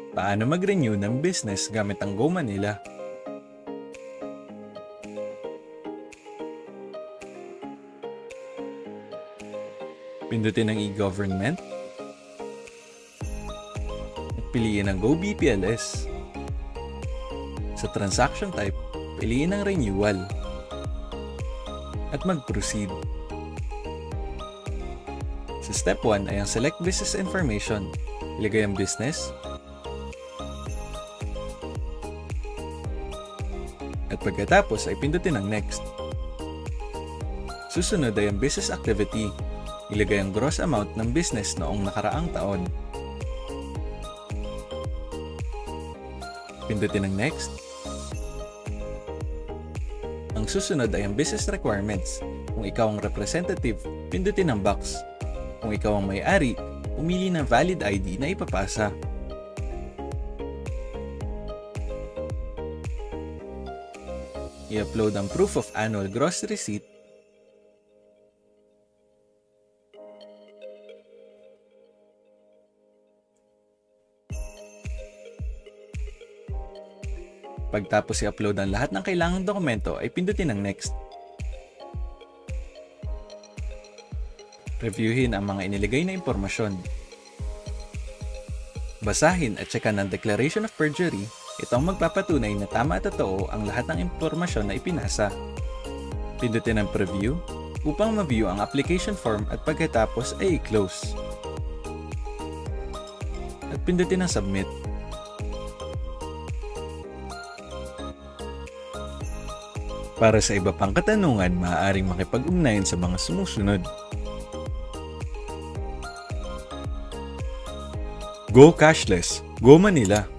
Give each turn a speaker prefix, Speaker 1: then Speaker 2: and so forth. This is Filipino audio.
Speaker 1: Paano mag-renew ng business gamit ang Go Manila? Pindutin ang e-government. At piliin ang Go BPLS. Sa transaction type, piliin ang renewal. At mag-proceed. Sa step 1 ay ang select business information. Ilagay ang business. At pagkatapos ay pindutin ang next. Susunod ay ang business activity. Ilagay ang gross amount ng business noong nakaraang taon. Pindutin ang next. Ang susunod ay ang business requirements. Kung ikaw ang representative, pindutin ang box. Kung ikaw ang may-ari, pumili ng valid ID na ipapasa. I-upload ang proof of annual gross receipt. Pagtapos i-upload ang lahat ng kailangang dokumento ay pindutin ang next. Reviewin ang mga inilagay na impormasyon. Basahin at tsekan ang Declaration of Perjury. Ito ang magpapatunay na tama at totoo ang lahat ng impormasyon na ipinasa. Pindutin ang preview upang ma-view ang application form at pagkatapos ay i-close. At pindutin ang submit. Para sa iba pang katanungan, maaaring makipag-ugnayan sa mga sumusunod. Go Cashless, Go Manila.